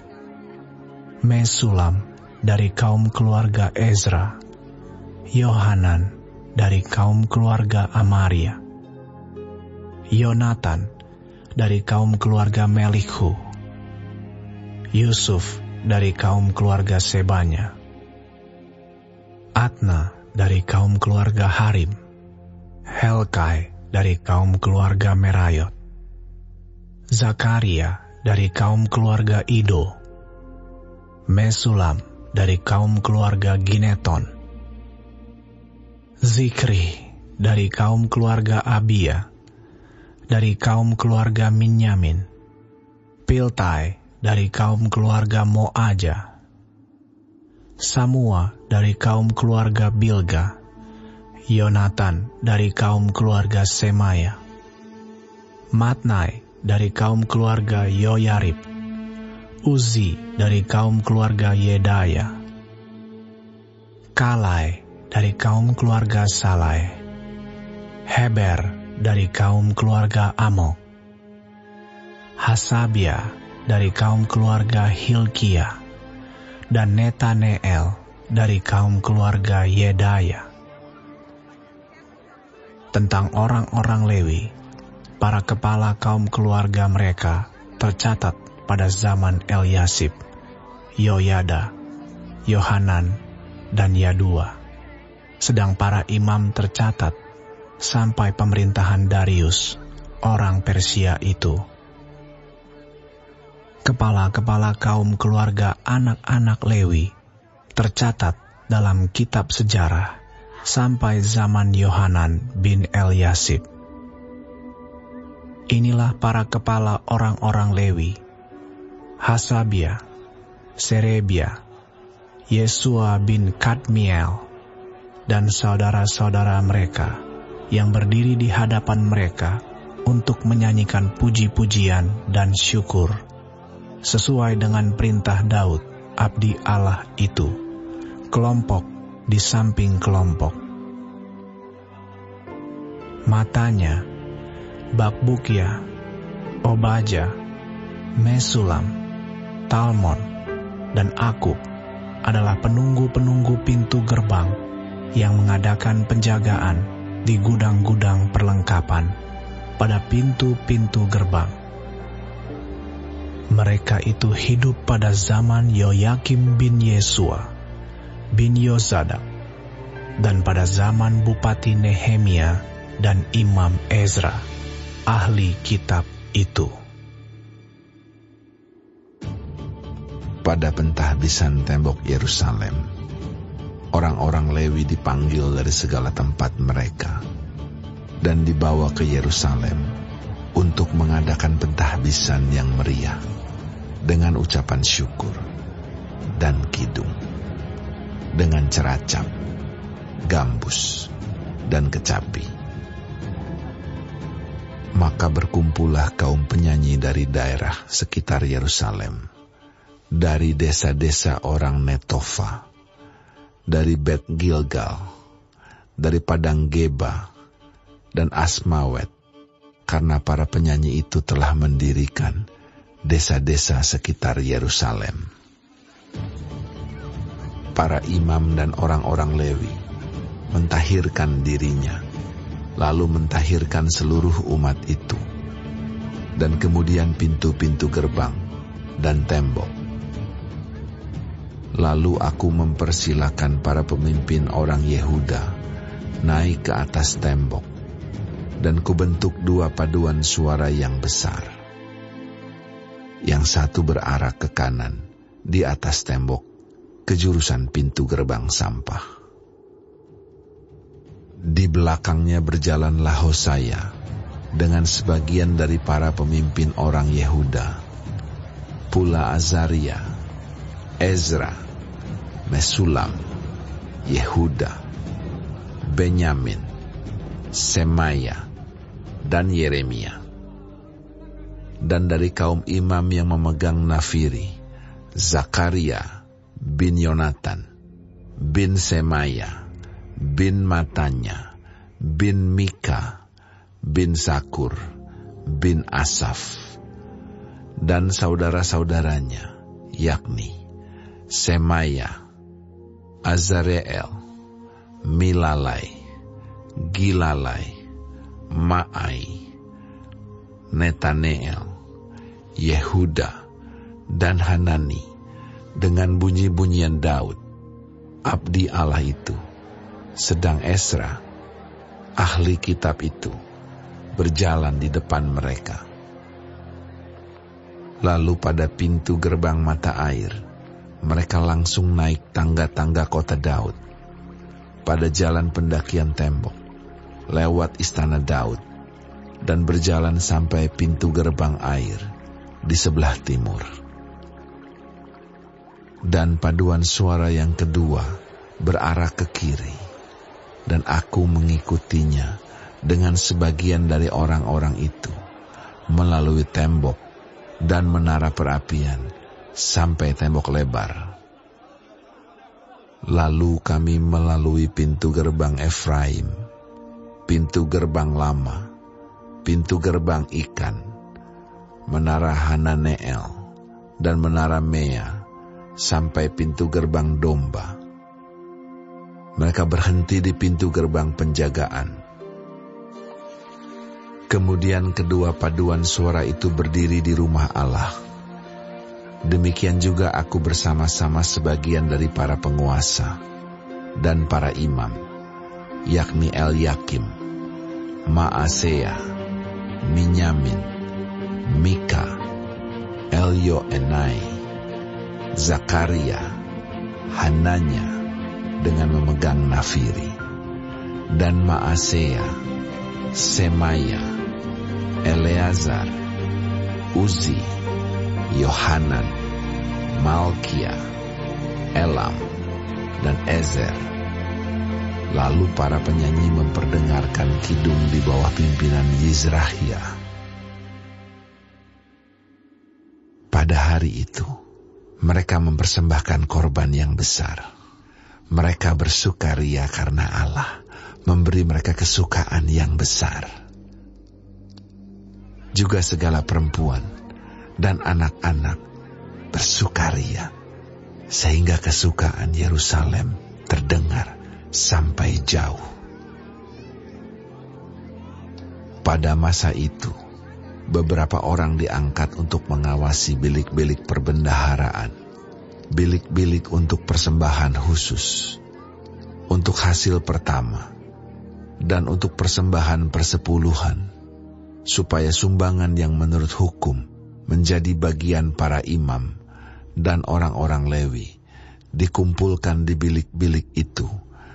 Mesulam dari kaum keluarga Ezra, Yohanan dari kaum keluarga Amaria, Yonatan dari kaum keluarga Melikhu, Yusuf dari kaum keluarga Sebanya, Adna dari kaum keluarga Harim, Helkai dari kaum keluarga Merayot, Zakaria dari kaum keluarga Ido, Mesulam dari kaum keluarga Gineton, Zikri dari kaum keluarga Abia, dari kaum keluarga Minyamin, Piltai dari kaum keluarga Moaja, Samua dari kaum keluarga Bilga, Yonatan dari kaum keluarga Semaya, Matnai dari kaum keluarga Yoyarib, Uzi dari kaum keluarga Yedaya, Kalai dari kaum keluarga Salai, Heber dari kaum keluarga Amok, Hasabia dari kaum keluarga Hilkia, dan Netaneel dari kaum keluarga Yedaya. Tentang orang-orang Lewi, para kepala kaum keluarga mereka tercatat pada zaman Eliasib, Yoyada, Yohanan, dan Yadua. Sedang para imam tercatat sampai pemerintahan Darius, orang Persia itu. Kepala-kepala kaum keluarga anak-anak Lewi tercatat dalam kitab sejarah sampai zaman Yohanan bin Eliasib. Inilah para kepala orang-orang Lewi: Hasabia, Serebia, Yesua bin Kadmiel, dan saudara-saudara mereka yang berdiri di hadapan mereka untuk menyanyikan puji-pujian dan syukur, sesuai dengan perintah Daud, abdi Allah itu, kelompok di samping kelompok. Matanya, Bakbukia, Obaja, Mesulam, Talmon, dan Akub adalah penunggu-penunggu pintu gerbang yang mengadakan penjagaan di gudang-gudang perlengkapan pada pintu-pintu gerbang. Mereka itu hidup pada zaman Yoyakim bin Yesua bin Yozadak, dan pada zaman Bupati Nehemia dan Imam Ezra, ahli kitab itu. Pada pentahbisan tembok Yerusalem, orang-orang Lewi dipanggil dari segala tempat mereka dan dibawa ke Yerusalem untuk mengadakan pentahbisan yang meriah dengan ucapan syukur dan kidung, dengan ceracap, gambus, dan kecapi. Maka berkumpullah kaum penyanyi dari daerah sekitar Yerusalem, dari desa-desa orang Netofa, dari Bet Gilgal, dari Padang Geba, dan Asmawet, karena para penyanyi itu telah mendirikan desa-desa sekitar Yerusalem. Para imam dan orang-orang Lewi mentahirkan dirinya, lalu mentahirkan seluruh umat itu, dan kemudian pintu-pintu gerbang dan tembok. Lalu aku mempersilakan para pemimpin orang Yehuda naik ke atas tembok, dan kubentuk dua paduan suara yang besar. Yang satu berarah ke kanan di atas tembok, ke jurusan pintu gerbang sampah. Di belakangnya berjalanlah Hosaya dengan sebagian dari para pemimpin orang Yehuda, pula Azaria, Ezra, Mesulam, Yehuda, Benyamin, Semaya, dan Yeremia. Dan dari kaum imam yang memegang nafiri, Zakaria bin Yonatan, bin Semaya, bin Matanya, bin Mika, bin Sakur, bin Asaf, dan saudara-saudaranya, yakni Semaya, Azareel, Milalai, Gilalai, Maai, Netaneel, Yehuda, dan Hanani, dengan bunyi-bunyian Daud, abdi Allah itu, sedang Esra, ahli kitab itu, berjalan di depan mereka. Lalu pada pintu gerbang mata air, mereka langsung naik tangga-tangga kota Daud, pada jalan pendakian tembok, lewat istana Daud, dan berjalan sampai pintu gerbang air di sebelah timur. Dan paduan suara yang kedua berarah ke kiri, dan aku mengikutinya dengan sebagian dari orang-orang itu, melalui tembok dan menara perapian sampai tembok lebar. Lalu kami melalui pintu gerbang Efraim, pintu gerbang lama, pintu gerbang ikan, menara Hananeel, dan menara Mea, sampai pintu gerbang domba. Mereka berhenti di pintu gerbang penjagaan. Kemudian kedua paduan suara itu berdiri di rumah Allah. Demikian juga aku bersama-sama sebagian dari para penguasa dan para imam, yakni Elyakim, Maasea, Minyamin, Mika, Elyoenai, Zakaria, Hananya dengan memegang nafiri, dan Maasea, Semaya, Eleazar, Uzi, Yohanan, Malkia, Elam, dan Ezer. Lalu para penyanyi memperdengarkan kidung di bawah pimpinan Yizrahia. Pada hari itu, mereka mempersembahkan korban yang besar. Mereka bersukaria karena Allah memberi mereka kesukaan yang besar. Juga segala perempuan dan anak-anak bersukaria, sehingga kesukaan Yerusalem terdengar sampai jauh. Pada masa itu, beberapa orang diangkat untuk mengawasi bilik-bilik perbendaharaan, bilik-bilik untuk persembahan khusus, untuk hasil pertama, dan untuk persembahan persepuluhan, supaya sumbangan yang menurut hukum menjadi bagian para imam dan orang-orang Lewi dikumpulkan di bilik-bilik itu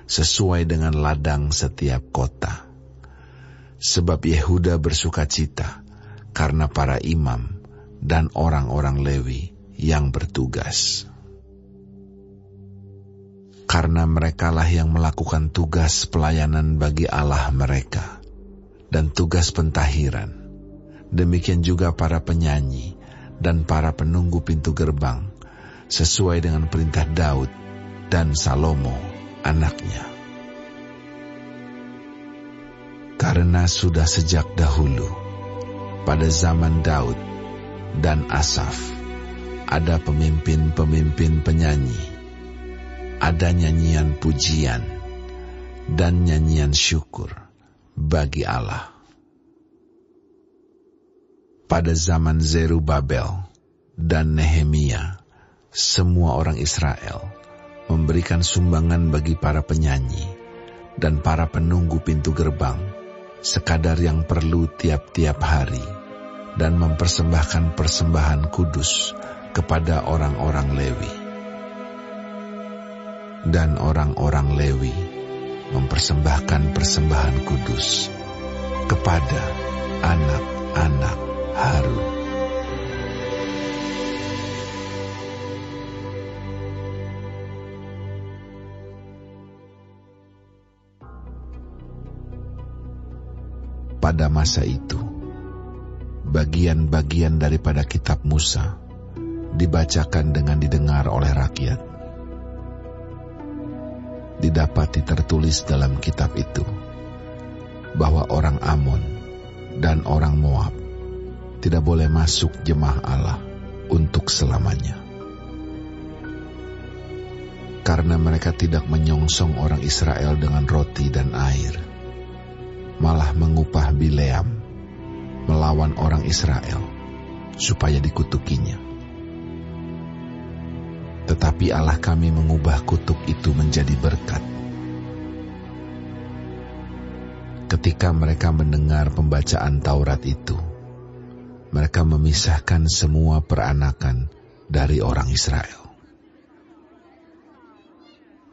sesuai dengan ladang setiap kota. Sebab Yehuda bersukacita karena para imam dan orang-orang Lewi yang bertugas. Karena merekalah yang melakukan tugas pelayanan bagi Allah mereka dan tugas pentahiran. Demikian juga para penyanyi dan para penunggu pintu gerbang, sesuai dengan perintah Daud dan Salomo anaknya. Karena sudah sejak dahulu, pada zaman Daud dan Asaf, ada pemimpin-pemimpin penyanyi, ada nyanyian pujian dan nyanyian syukur bagi Allah. Pada zaman Zerubabel dan Nehemia, semua orang Israel memberikan sumbangan bagi para penyanyi dan para penunggu pintu gerbang, sekadar yang perlu tiap-tiap hari, dan mempersembahkan persembahan kudus kepada orang-orang Lewi. Dan orang-orang Lewi mempersembahkan persembahan kudus kepada anak-anak Harun. Pada masa itu, bagian-bagian daripada kitab Musa dibacakan dengan didengar oleh rakyat. Didapati tertulis dalam kitab itu bahwa orang Amon dan orang Moab tidak boleh masuk jemaah Allah untuk selamanya, karena mereka tidak menyongsong orang Israel dengan roti dan air, malah mengupah Bileam melawan orang Israel supaya dikutukinya. tetapi Allah kami mengubah kutuk itu menjadi berkat. Ketika mereka mendengar pembacaan Taurat itu, mereka memisahkan semua peranakan dari orang Israel.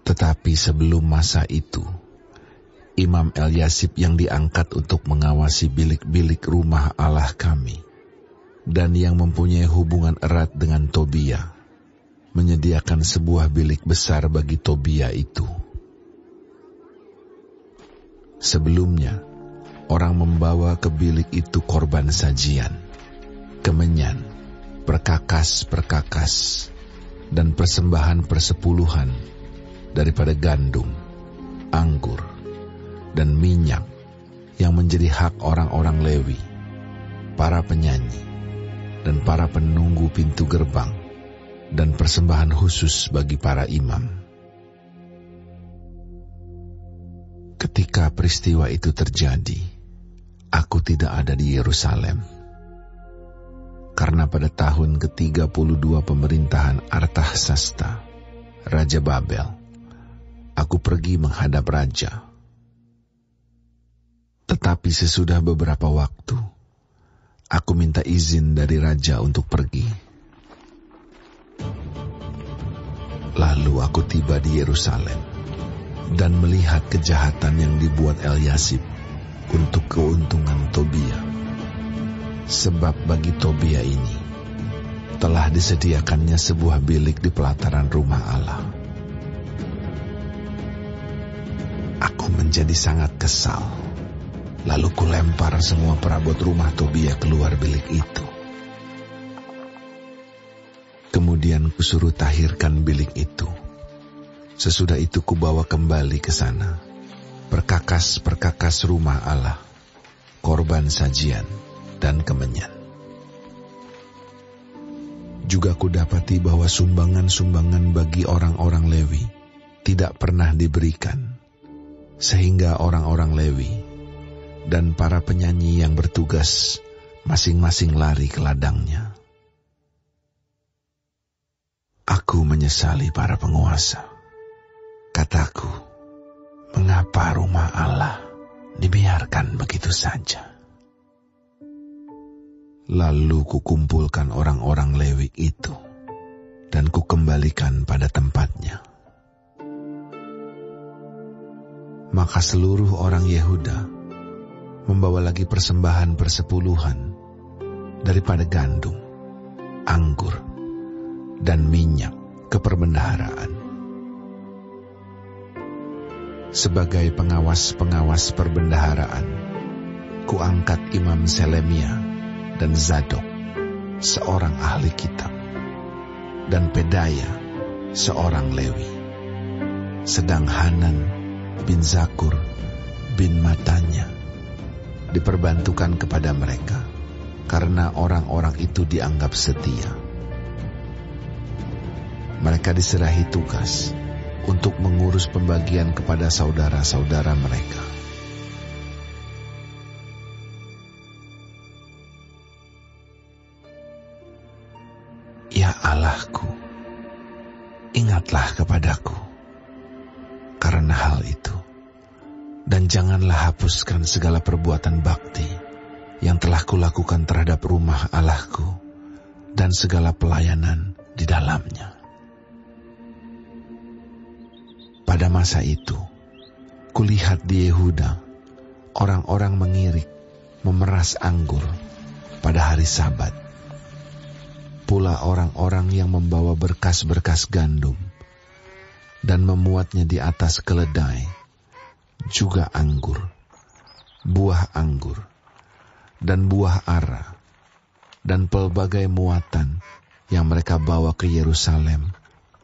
Tetapi sebelum masa itu, Imam Eliasib yang diangkat untuk mengawasi bilik-bilik rumah Allah kami dan yang mempunyai hubungan erat dengan Tobia, menyediakan sebuah bilik besar bagi Tobia itu. Sebelumnya, orang membawa ke bilik itu korban sajian, kemenyan, perkakas-perkakas, dan persembahan persepuluhan daripada gandum, anggur, dan minyak yang menjadi hak orang-orang Lewi, para penyanyi, dan para penunggu pintu gerbang, dan persembahan khusus bagi para imam. Ketika peristiwa itu terjadi, aku tidak ada di Yerusalem, karena pada tahun ke-32 pemerintahan Artahsasta, Raja Babel, aku pergi menghadap raja. Tetapi sesudah beberapa waktu, aku minta izin dari raja untuk pergi. Lalu aku tiba di Yerusalem dan melihat kejahatan yang dibuat Eliasib untuk keuntungan Tobia. Sebab bagi Tobia ini telah disediakannya sebuah bilik di pelataran rumah Allah. Aku menjadi sangat kesal. Lalu kulempar semua perabot rumah Tobia keluar bilik itu. Kemudian kusuruh tahirkan bilik itu. Sesudah itu kubawa kembali ke sana perkakas-perkakas rumah Allah, korban sajian, dan kemenyan. Juga kudapati bahwa sumbangan-sumbangan bagi orang-orang Lewi tidak pernah diberikan, sehingga orang-orang Lewi dan para penyanyi yang bertugas masing-masing lari ke ladangnya. Aku menyesali para penguasa. Kataku, mengapa rumah Allah dibiarkan begitu saja? Lalu kukumpulkan orang-orang Lewi itu dan kukembalikan pada tempatnya. Maka seluruh orang Yehuda membawa lagi persembahan persepuluhan daripada gandum, anggur, dan minyak ke perbendaharaan. Sebagai pengawas-pengawas perbendaharaan, kuangkat Imam Selemia dan Zadok, seorang ahli kitab, dan Pedaya, seorang Lewi. Sedang Hanan bin Zakur bin Matanya diperbantukan kepada mereka, karena orang-orang itu dianggap setia. Mereka diserahi tugas untuk mengurus pembagian kepada saudara-saudara mereka. Ya Allahku, ingatlah kepadaku karena hal itu, dan janganlah hapuskan segala perbuatan bakti yang telah kulakukan terhadap rumah Allahku dan segala pelayanan di dalamnya. Pada masa itu, kulihat di Yehuda orang-orang mengirik, memeras anggur pada hari Sabat. Pula orang-orang yang membawa berkas-berkas gandum dan memuatnya di atas keledai, juga anggur, buah anggur, dan buah ara, dan pelbagai muatan yang mereka bawa ke Yerusalem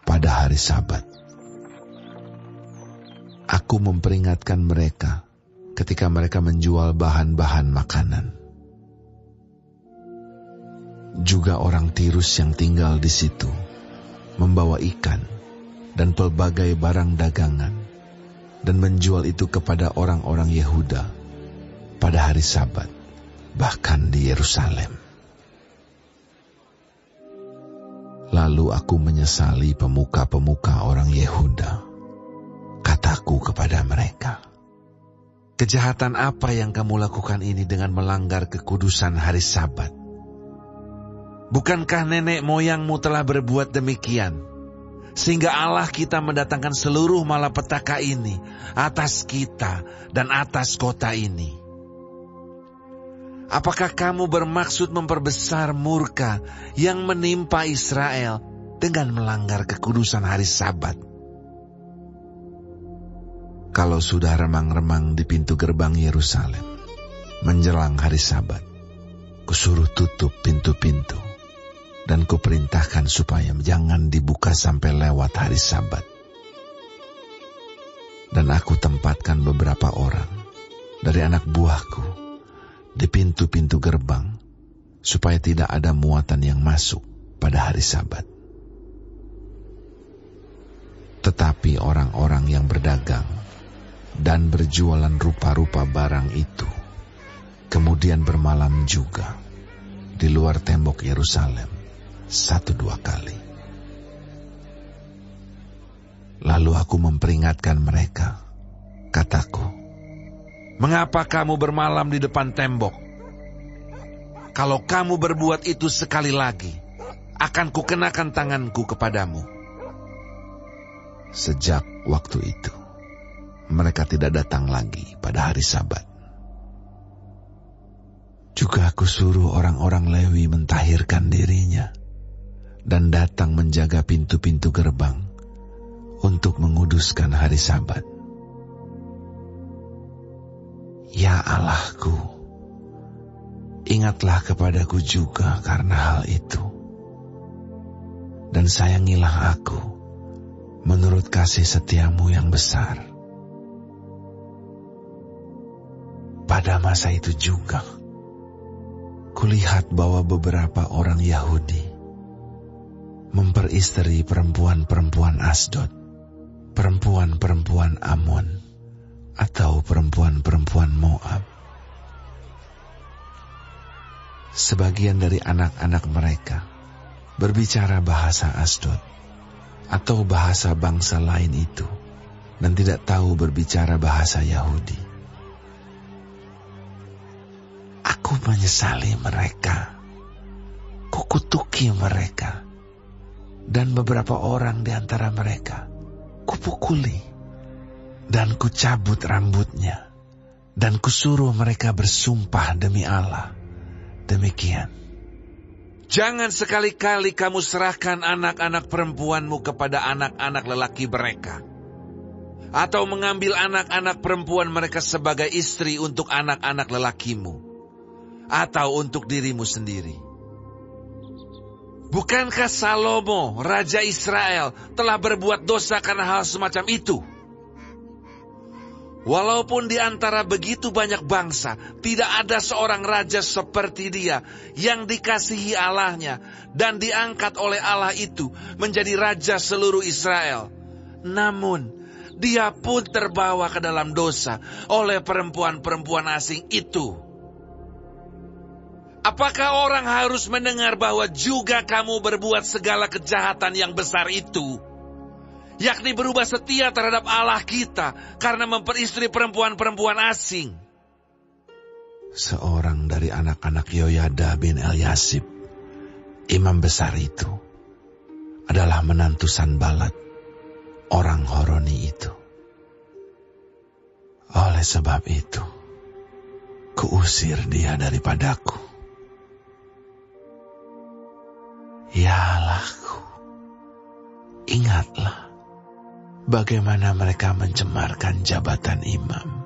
pada hari Sabat. Aku memperingatkan mereka ketika mereka menjual bahan-bahan makanan. Juga orang Tirus yang tinggal di situ membawa ikan dan pelbagai barang dagangan dan menjual itu kepada orang-orang Yehuda pada hari Sabat, bahkan di Yerusalem. Lalu aku menyesali pemuka-pemuka orang Yehuda. Kataku kepada mereka, kejahatan apa yang kamu lakukan ini dengan melanggar kekudusan hari Sabat? Bukankah nenek moyangmu telah berbuat demikian, sehingga Allah kita mendatangkan seluruh malapetaka ini atas kita dan atas kota ini? Apakah kamu bermaksud memperbesar murka yang menimpa Israel dengan melanggar kekudusan hari Sabat? Kalau sudah remang-remang di pintu gerbang Yerusalem menjelang hari Sabat, kusuruh tutup pintu-pintu dan kuperintahkan supaya jangan dibuka sampai lewat hari Sabat. Dan aku tempatkan beberapa orang dari anak buahku di pintu-pintu gerbang, supaya tidak ada muatan yang masuk pada hari Sabat. Tetapi orang-orang yang berdagang dan berjualan rupa-rupa barang itu kemudian bermalam juga di luar tembok Yerusalem 1-2 kali. Lalu aku memperingatkan mereka. Kataku, mengapa kamu bermalam di depan tembok? Kalau kamu berbuat itu sekali lagi, akan kukenakan tanganku kepadamu. Sejak waktu itu, mereka tidak datang lagi pada hari Sabat. Juga aku suruh orang-orang Lewi mentahirkan dirinya dan datang menjaga pintu-pintu gerbang untuk menguduskan hari Sabat. Ya Allahku, ingatlah kepadaku juga karena hal itu, dan sayangilah aku menurut kasih setiamu yang besar. Pada masa itu juga, kulihat bahwa beberapa orang Yahudi memperistri perempuan-perempuan Asdod, perempuan-perempuan Amon, atau perempuan-perempuan Moab. Sebagian dari anak-anak mereka berbicara bahasa Asdod atau bahasa bangsa lain itu, dan tidak tahu berbicara bahasa Yahudi. Aku menyesali mereka, kukutuki mereka, dan beberapa orang di antara mereka kupukuli dan kucabut rambutnya, dan kusuruh mereka bersumpah demi Allah. Demikian. Jangan sekali-kali kamu serahkan anak-anak perempuanmu kepada anak-anak lelaki mereka, atau mengambil anak-anak perempuan mereka sebagai istri untuk anak-anak lelakimu, atau untuk dirimu sendiri. Bukankah Salomo, Raja Israel, telah berbuat dosa karena hal semacam itu? Walaupun di antara begitu banyak bangsa, tidak ada seorang raja seperti dia yang dikasihi Allahnya dan diangkat oleh Allah itu menjadi raja seluruh Israel. Namun, dia pun terbawa ke dalam dosa oleh perempuan-perempuan asing itu. Apakah orang harus mendengar bahwa juga kamu berbuat segala kejahatan yang besar itu? Yakni berubah setia terhadap Allah kita karena memperistri perempuan-perempuan asing. Seorang dari anak-anak Yoyada bin Eliasib, imam besar itu, adalah menantu Sanbalat, orang Horoni itu. Oleh sebab itu, kuusir dia daripadaku. Ya Allahku, ingatlah bagaimana mereka mencemarkan jabatan imam,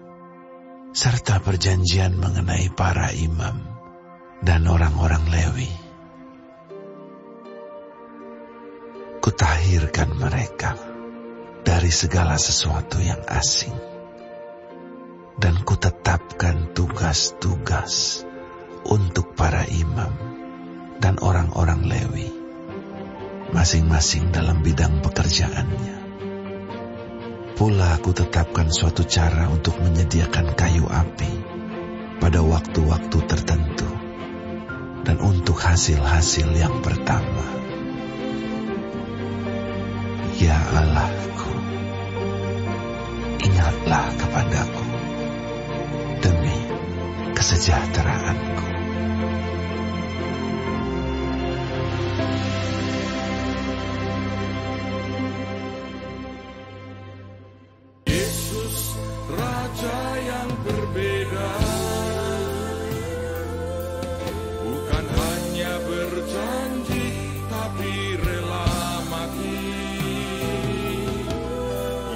serta perjanjian mengenai para imam dan orang-orang Lewi. Kutahirkan mereka dari segala sesuatu yang asing, dan kutetapkan tugas-tugas untuk para imam dan orang-orang Lewi, masing-masing dalam bidang pekerjaannya. Pula aku tetapkan suatu cara untuk menyediakan kayu api pada waktu-waktu tertentu, dan untuk hasil-hasil yang pertama. Ya Allahku, ingatlah kepadaku demi kesejahteraanku. Yesus, Raja yang berbeda, bukan hanya berjanji tapi rela mati.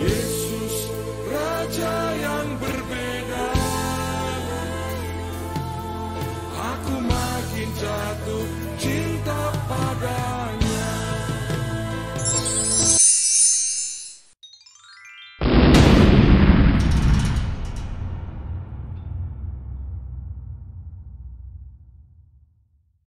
Yesus, Raja yang berbeda, aku makin jatuh cinta padamu.